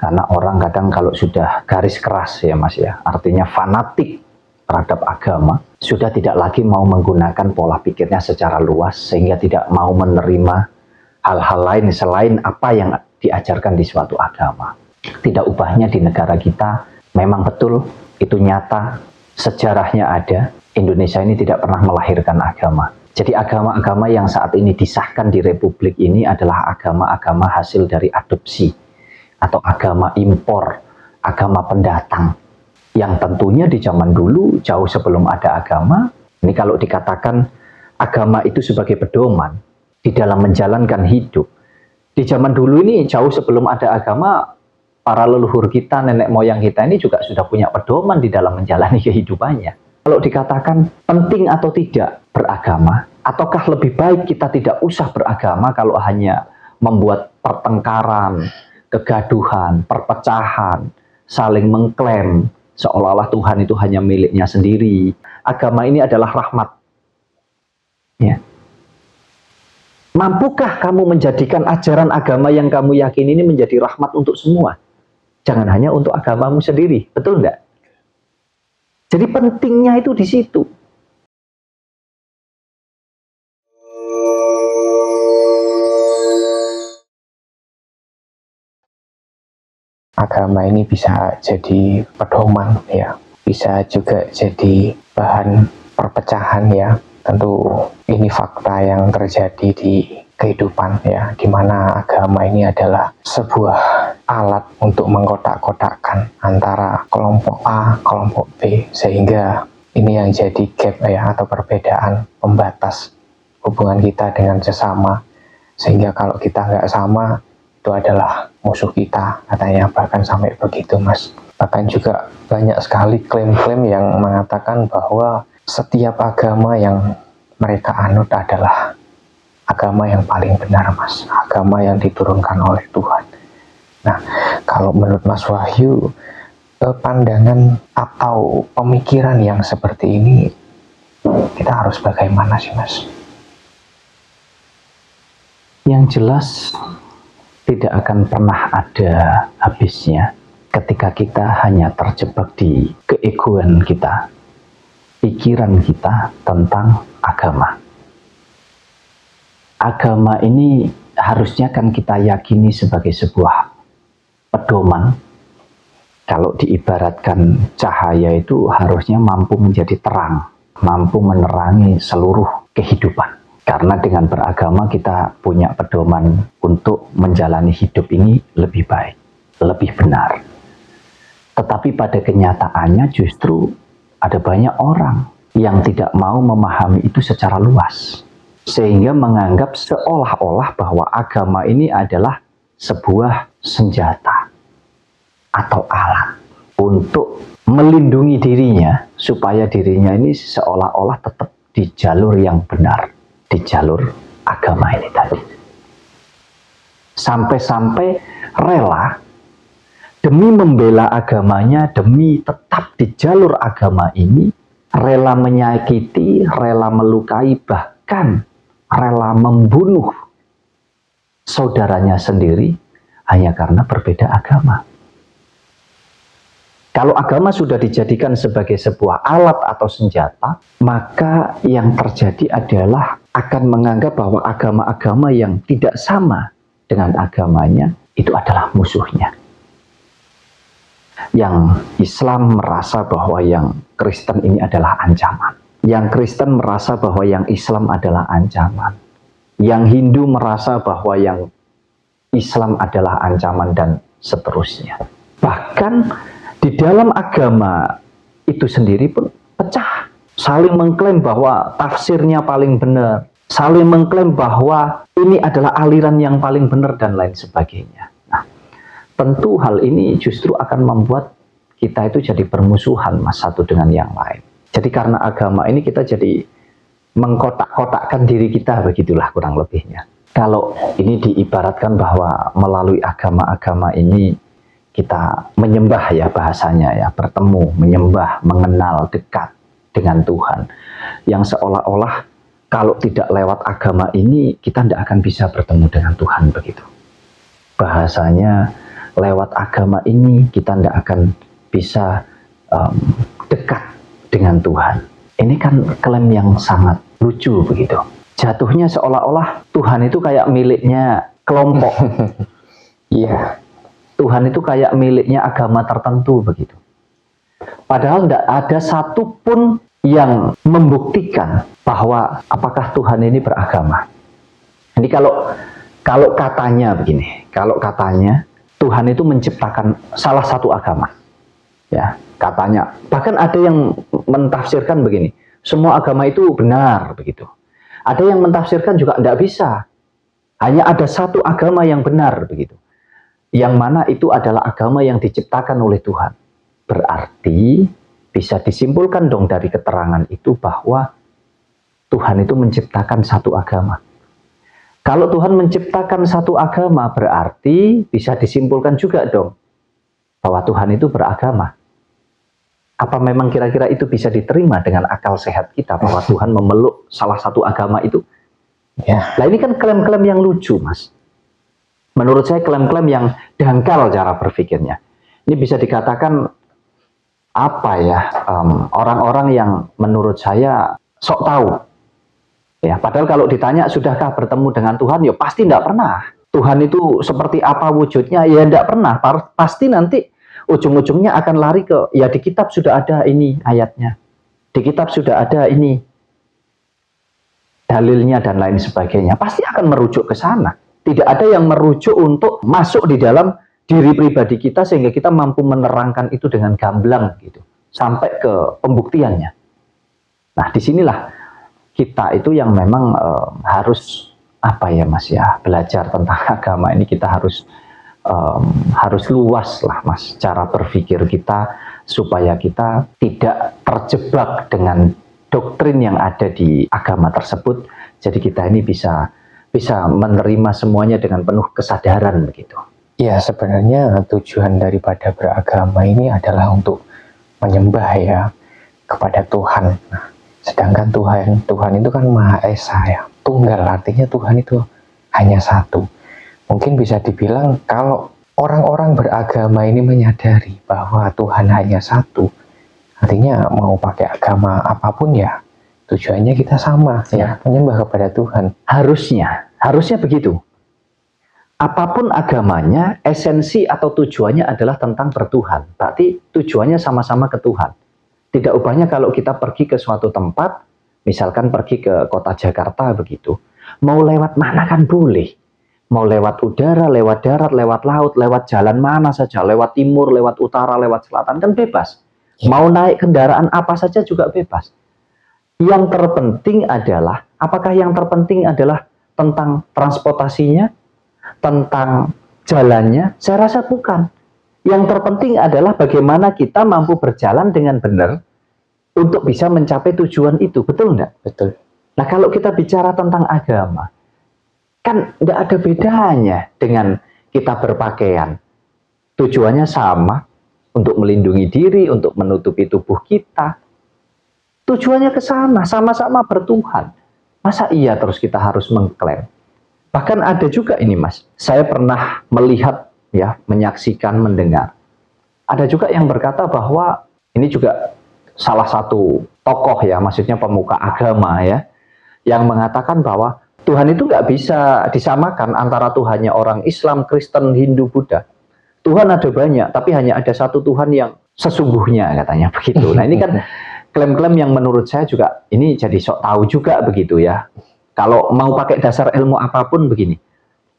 Karena orang kadang kalau sudah garis keras ya Mas ya, artinya fanatik terhadap agama, sudah tidak lagi mau menggunakan pola pikirnya secara luas, sehingga tidak mau menerima hal-hal lain selain apa yang diajarkan di suatu agama. Tidak ubahnya di negara kita, memang betul itu nyata, sejarahnya ada, Indonesia ini tidak pernah melahirkan agama. Jadi agama-agama yang saat ini disahkan di Republik ini adalah agama-agama hasil dari adopsi atau agama impor, agama pendatang. Yang tentunya di zaman dulu, jauh sebelum ada agama, ini kalau dikatakan agama itu sebagai pedoman di dalam menjalankan hidup. Di zaman dulu ini, jauh sebelum ada agama, para leluhur kita, nenek moyang kita ini juga sudah punya pedoman di dalam menjalani kehidupannya. Kalau dikatakan penting atau tidak beragama, ataukah lebih baik kita tidak usah beragama kalau hanya membuat pertengkaran, kegaduhan, perpecahan, saling mengklaim, seolah-olah Tuhan itu hanya miliknya sendiri. Agama ini adalah rahmat. Ya. Mampukah kamu menjadikan ajaran agama yang kamu yakini ini menjadi rahmat untuk semua? Jangan hanya untuk agamamu sendiri, betul enggak? Jadi pentingnya itu di situ. Agama ini bisa jadi pedoman ya, bisa juga jadi bahan perpecahan ya. Tentu ini fakta yang terjadi di kehidupan ya, di mana agama ini adalah sebuah alat untuk mengkotak-kotakkan antara kelompok A, kelompok B, sehingga ini yang jadi gap ya, atau perbedaan pembatas hubungan kita dengan sesama, sehingga kalau kita nggak sama itu adalah musuh kita katanya, bahkan sampai begitu Mas. Bahkan juga banyak sekali klaim-klaim yang mengatakan bahwa setiap agama yang mereka anut adalah agama yang paling benar Mas, agama yang diturunkan oleh Tuhan. Nah, kalau menurut Mas Wahyu, pandangan atau pemikiran yang seperti ini, kita harus bagaimana sih Mas? Yang jelas tidak akan pernah ada habisnya ketika kita hanya terjebak di keegoan kita, pikiran kita tentang agama. Agama ini harusnya kan kita yakini sebagai sebuah pedoman. Kalau diibaratkan cahaya itu harusnya mampu menjadi terang, mampu menerangi seluruh kehidupan. Karena dengan beragama kita punya pedoman untuk menjalani hidup ini lebih baik, lebih benar. Tetapi pada kenyataannya justru ada banyak orang yang tidak mau memahami itu secara luas. Sehingga menganggap seolah-olah bahwa agama ini adalah sebuah senjata atau alat untuk melindungi dirinya, supaya dirinya ini seolah-olah tetap di jalur yang benar, di jalur agama ini tadi. Sampai-sampai rela demi membela agamanya, demi tetap di jalur agama ini, rela menyakiti, rela melukai, bahkan rela membunuh saudaranya sendiri hanya karena berbeda agama. Kalau agama sudah dijadikan sebagai sebuah alat atau senjata, maka yang terjadi adalah akan menganggap bahwa agama-agama yang tidak sama dengan agamanya itu adalah musuhnya. Yang Islam merasa bahwa yang Kristen ini adalah ancaman. Yang Kristen merasa bahwa yang Islam adalah ancaman. Yang Hindu merasa bahwa yang Islam adalah ancaman, dan seterusnya. Bahkan di dalam agama itu sendiri pun pecah. Saling mengklaim bahwa tafsirnya paling benar. Saling mengklaim bahwa ini adalah aliran yang paling benar dan lain sebagainya. Nah, tentu hal ini justru akan membuat kita itu jadi bermusuhan Mas, satu dengan yang lain. Jadi karena agama ini kita jadi mengkotak-kotakkan diri kita, begitulah kurang lebihnya. Kalau ini diibaratkan bahwa melalui agama-agama ini kita menyembah ya, bahasanya ya, bertemu, menyembah, mengenal dekat dengan Tuhan. Yang seolah-olah kalau tidak lewat agama ini kita tidak akan bisa bertemu dengan Tuhan, begitu. Bahasanya lewat agama ini kita tidak akan bisa dekat dengan Tuhan. Ini kan klaim yang sangat lucu begitu. Jatuhnya seolah-olah Tuhan itu kayak miliknya kelompok. Iya. Tuhan itu kayak miliknya agama tertentu begitu. Padahal tidak ada satupun yang membuktikan bahwa apakah Tuhan ini beragama. Ini kalau katanya begini, kalau katanya Tuhan itu menciptakan salah satu agama, ya katanya. Bahkan ada yang mentafsirkan begini, semua agama itu benar begitu. Ada yang mentafsirkan juga tidak bisa. Hanya ada satu agama yang benar begitu. Yang mana itu adalah agama yang diciptakan oleh Tuhan. Berarti bisa disimpulkan dong dari keterangan itu bahwa Tuhan itu menciptakan satu agama. Kalau Tuhan menciptakan satu agama berarti bisa disimpulkan juga dong bahwa Tuhan itu beragama. Apa memang kira-kira itu bisa diterima dengan akal sehat kita bahwa Tuhan memeluk salah satu agama itu? Ya. Nah ini kan klaim-klaim yang lucu, Mas. Menurut saya klaim-klaim yang dangkal cara berpikirnya. Ini bisa dikatakan apa ya, orang-orang yang menurut saya sok tahu. Ya, padahal kalau ditanya sudahkah bertemu dengan Tuhan, ya pasti tidak pernah. Tuhan itu seperti apa wujudnya, ya tidak pernah. Pasti nanti ujung-ujungnya akan lari ke, ya di kitab sudah ada ini ayatnya. Di kitab sudah ada ini dalilnya dan lain sebagainya. Pasti akan merujuk ke sana. Tidak ada yang merujuk untuk masuk di dalam diri pribadi kita sehingga kita mampu menerangkan itu dengan gamblang gitu. Sampai ke pembuktiannya. Nah, disinilah kita itu yang memang harus apa ya Mas ya, belajar tentang agama ini kita harus luas lah Mas cara berpikir kita supaya kita tidak terjebak dengan doktrin yang ada di agama tersebut. Jadi kita ini bisa menerima semuanya dengan penuh kesadaran begitu. Ya, sebenarnya tujuan daripada beragama ini adalah untuk menyembah ya kepada Tuhan. Nah, sedangkan Tuhan itu kan Maha Esa ya, tunggal, artinya Tuhan itu hanya satu. Mungkin bisa dibilang kalau orang-orang beragama ini menyadari bahwa Tuhan hanya satu, artinya mau pakai agama apapun ya tujuannya kita sama ya, menyembah kepada Tuhan. Harusnya begitu. Apapun agamanya, esensi atau tujuannya adalah tentang bertuhan. Berarti tujuannya sama-sama ke Tuhan. Tidak ubahnya kalau kita pergi ke suatu tempat, misalkan pergi ke kota Jakarta begitu, mau lewat mana kan boleh. Mau lewat udara, lewat darat, lewat laut, lewat jalan mana saja, lewat timur, lewat utara, lewat selatan, kan bebas. Mau naik kendaraan apa saja juga bebas. Yang terpenting adalah, apakah yang terpenting adalah tentang transportasinya, tentang jalannya? Saya rasa bukan. Yang terpenting adalah bagaimana kita mampu berjalan dengan benar untuk bisa mencapai tujuan itu. Betul enggak? Betul. Nah, kalau kita bicara tentang agama, kan enggak ada bedanya dengan kita berpakaian. Tujuannya sama, untuk melindungi diri, untuk menutupi tubuh kita. Tujuannya ke sana, sama-sama bertuhan. Masa iya terus kita harus mengklaim? Bahkan ada juga ini Mas, saya pernah melihat ya, menyaksikan, mendengar. Ada juga yang berkata bahwa ini juga salah satu tokoh ya, maksudnya pemuka agama ya, yang mengatakan bahwa Tuhan itu nggak bisa disamakan antara Tuhannya orang Islam, Kristen, Hindu, Buddha. Tuhan ada banyak, tapi hanya ada satu Tuhan yang sesungguhnya katanya begitu. Nah ini kan klaim-klaim yang menurut saya juga ini jadi sok tahu juga begitu ya. Kalau mau pakai dasar ilmu apapun begini,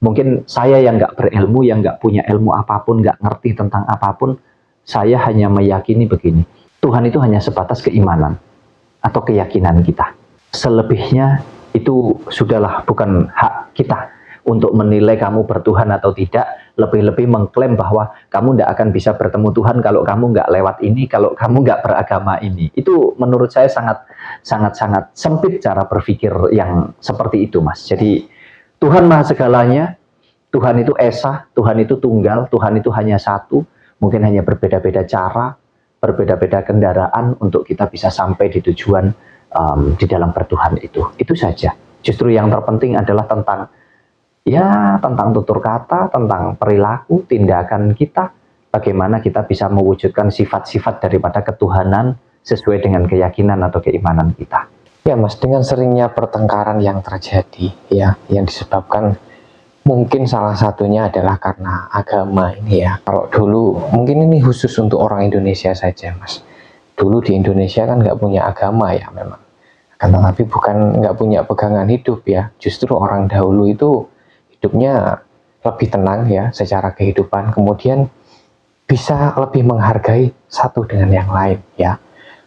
mungkin saya yang nggak berilmu, yang nggak punya ilmu apapun, nggak ngerti tentang apapun, saya hanya meyakini begini, Tuhan itu hanya sebatas keimanan atau keyakinan kita. Selebihnya itu sudahlah bukan hak kita untuk menilai kamu bertuhan atau tidak, lebih-lebih mengklaim bahwa kamu tidak akan bisa bertemu Tuhan kalau kamu nggak lewat ini, kalau kamu nggak beragama ini. Itu menurut saya sangat sempit cara berpikir yang seperti itu, Mas. Jadi Tuhan Maha Segalanya, Tuhan itu Esa, Tuhan itu tunggal, Tuhan itu hanya satu, mungkin hanya berbeda-beda cara, berbeda-beda kendaraan untuk kita bisa sampai di tujuan di dalam bertuhan itu. Itu saja. Justru yang terpenting adalah tentang Ya, tentang tutur kata, tentang perilaku, tindakan kita, bagaimana kita bisa mewujudkan sifat-sifat daripada ketuhanan sesuai dengan keyakinan atau keimanan kita. Ya Mas, dengan seringnya pertengkaran yang terjadi ya, yang disebabkan mungkin salah satunya adalah karena agama ini ya. Kalau dulu, mungkin ini khusus untuk orang Indonesia saja Mas. Dulu di Indonesia kan nggak punya agama ya memang. Kan tetapi bukan nggak punya pegangan hidup ya. Justru orang dahulu itu hidupnya lebih tenang ya secara kehidupan. Kemudian bisa lebih menghargai satu dengan yang lain ya.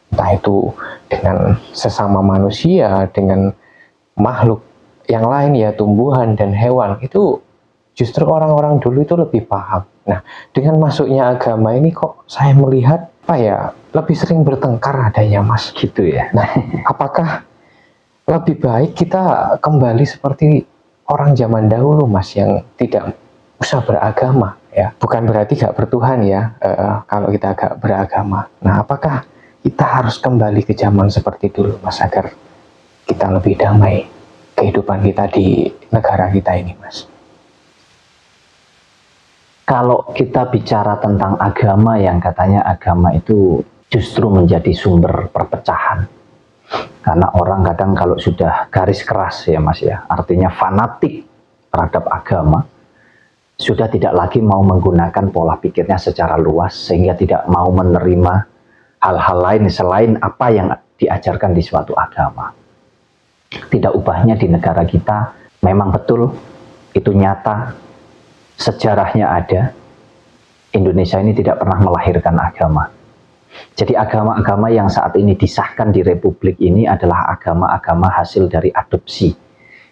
Entah itu dengan sesama manusia, dengan makhluk yang lain ya, tumbuhan dan hewan, itu justru orang-orang dulu itu lebih paham. Nah, dengan masuknya agama ini kok saya melihat apa ya, lebih sering bertengkar adanya Mas. Gitu ya. Nah, apakah lebih baik kita kembali seperti orang zaman dahulu Mas, yang tidak usah beragama ya? Bukan berarti gak bertuhan ya, kalau kita gak beragama. Nah, apakah kita harus kembali ke zaman seperti dulu Mas, agar kita lebih damai kehidupan kita di negara kita ini Mas? Kalau kita bicara tentang agama, yang katanya agama itu justru menjadi sumber perpecahan. Karena orang kadang kalau sudah garis keras ya Mas ya, artinya fanatik terhadap agama, sudah tidak lagi mau menggunakan pola pikirnya secara luas, sehingga tidak mau menerima hal-hal lain selain apa yang diajarkan di suatu agama. Tidak ubahnya di negara kita, memang betul, itu nyata, sejarahnya ada, Indonesia ini tidak pernah melahirkan agama. Jadi agama-agama yang saat ini disahkan di Republik ini adalah agama-agama hasil dari adopsi,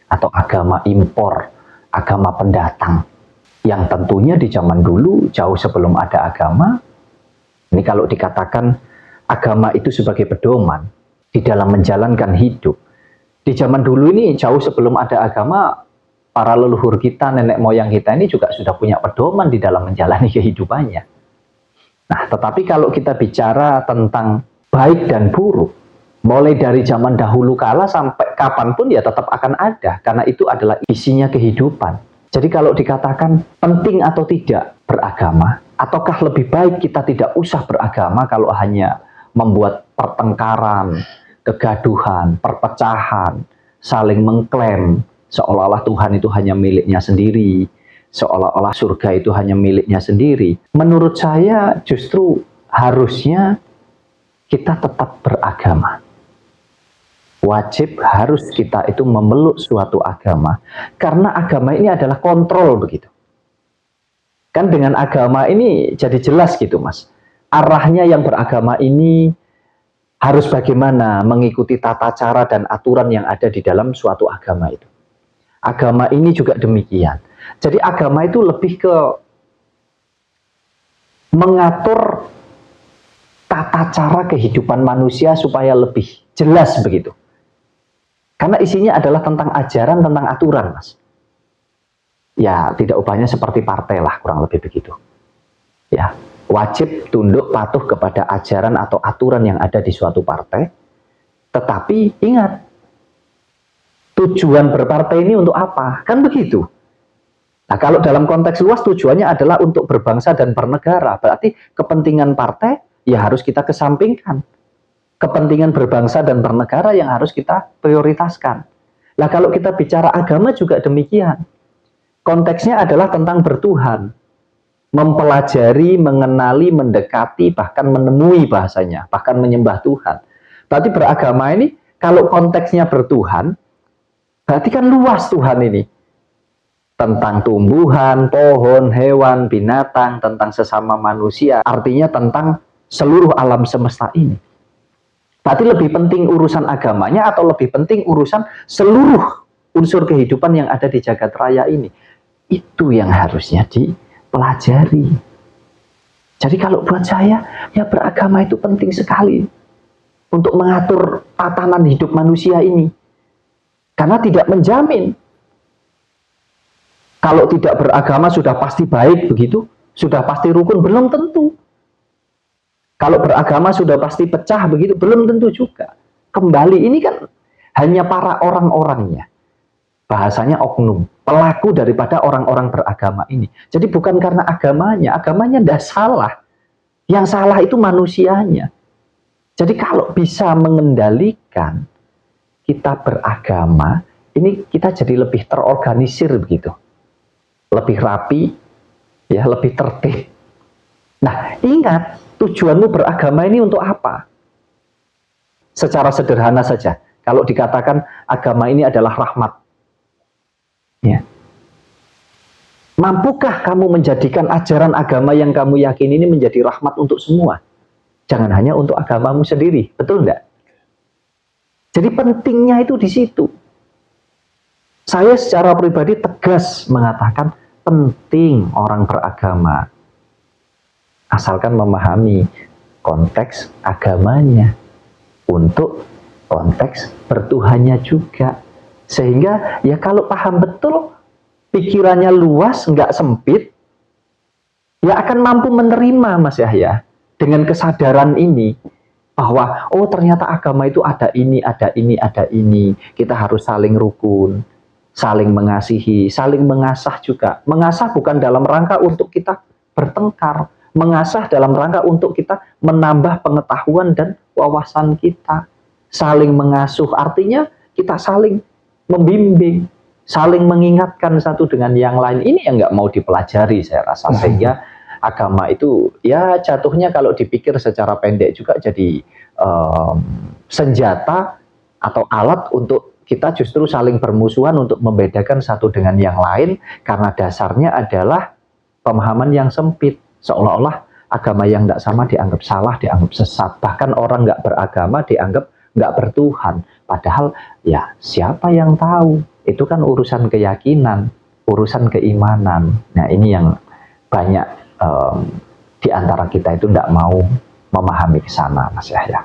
atau agama impor, agama pendatang, yang tentunya di zaman dulu, jauh sebelum ada agama, ini kalau dikatakan agama itu sebagai pedoman di dalam menjalankan hidup, di zaman dulu ini jauh sebelum ada agama, para leluhur kita, nenek moyang kita ini juga sudah punya pedoman di dalam menjalani kehidupannya. Nah, tetapi kalau kita bicara tentang baik dan buruk, mulai dari zaman dahulu kala sampai kapanpun ya tetap akan ada, karena itu adalah isinya kehidupan. Jadi kalau dikatakan penting atau tidak beragama, ataukah lebih baik kita tidak usah beragama kalau hanya membuat pertengkaran, kegaduhan, perpecahan, saling mengklaim, seolah-olah Tuhan itu hanya miliknya sendiri, seolah-olah surga itu hanya miliknya sendiri. Menurut saya justru harusnya kita tetap beragama. Wajib harus kita itu memeluk suatu agama, karena agama ini adalah kontrol begitu. Kan dengan agama ini jadi jelas gitu Mas. Arahnya yang beragama ini harus bagaimana mengikuti tata cara dan aturan yang ada di dalam suatu agama itu. Agama ini juga demikian. Jadi agama itu lebih ke mengatur tata cara kehidupan manusia supaya lebih jelas begitu. Karena isinya adalah tentang ajaran, tentang aturan Mas. Ya tidak ubahnya seperti partai lah, kurang lebih begitu. Ya, wajib tunduk patuh kepada ajaran atau aturan yang ada di suatu partai. Tetapi ingat, tujuan berpartai ini untuk apa? Kan begitu. Nah, kalau dalam konteks luas tujuannya adalah untuk berbangsa dan bernegara. Berarti kepentingan partai ya harus kita kesampingkan. Kepentingan berbangsa dan bernegara yang harus kita prioritaskan. Nah, kalau kita bicara agama juga demikian. Konteksnya adalah tentang bertuhan. Mempelajari, mengenali, mendekati, bahkan menemui bahasanya, bahkan menyembah Tuhan. Berarti beragama ini, kalau konteksnya bertuhan, berarti kan luas Tuhan ini. Tentang tumbuhan, pohon, hewan, binatang, tentang sesama manusia, artinya tentang seluruh alam semesta ini. Berarti lebih penting urusan agamanya atau lebih penting urusan seluruh unsur kehidupan yang ada di jagat raya ini? Itu yang harusnya dipelajari. Jadi kalau buat saya, ya beragama itu penting sekali untuk mengatur tatanan hidup manusia ini. Karena tidak menjamin kalau tidak beragama sudah pasti baik begitu, sudah pasti rukun, belum tentu. Kalau beragama sudah pasti pecah begitu, belum tentu juga. Kembali ini kan hanya para orang-orangnya. bahasanya oknum, pelaku daripada orang-orang beragama ini. Jadi bukan karena agamanya tidak salah. Yang salah itu manusianya. Jadi kalau bisa mengendalikan kita beragama, ini kita jadi lebih terorganisir begitu. Lebih rapi, ya, lebih tertib. Nah, ingat, tujuanmu beragama ini untuk apa? Secara sederhana saja, kalau dikatakan agama ini adalah rahmat, ya. Mampukah kamu menjadikan ajaran agama yang kamu yakini ini menjadi rahmat untuk semua? Jangan hanya untuk agamamu sendiri, betul enggak? Jadi pentingnya itu di situ. Saya secara pribadi tegas mengatakan penting orang beragama, asalkan memahami konteks agamanya untuk konteks bertuhannya juga. Sehingga ya kalau paham betul, pikirannya luas, nggak sempit, ya akan mampu menerima, Mas Yahya, dengan kesadaran ini, bahwa oh ternyata agama itu ada ini, ada ini, ada ini. Kita harus saling rukun, saling mengasihi, saling mengasah juga. Mengasah bukan dalam rangka untuk kita bertengkar, mengasah dalam rangka untuk kita menambah pengetahuan dan wawasan kita. Saling mengasuh artinya kita saling membimbing, saling mengingatkan satu dengan yang lain. Ini yang nggak mau dipelajari saya rasa. Sehingga agama itu ya jatuhnya kalau dipikir secara pendek juga jadi senjata atau alat untuk kita justru saling bermusuhan untuk membedakan satu dengan yang lain, karena dasarnya adalah pemahaman yang sempit. Seolah-olah agama yang tidak sama dianggap salah, dianggap sesat. Bahkan orang nggak beragama dianggap nggak bertuhan. Padahal ya siapa yang tahu? Itu kan urusan keyakinan, urusan keimanan. Nah ini yang banyak di antara kita itu tidak mau memahami ke sana, Mas Yahya.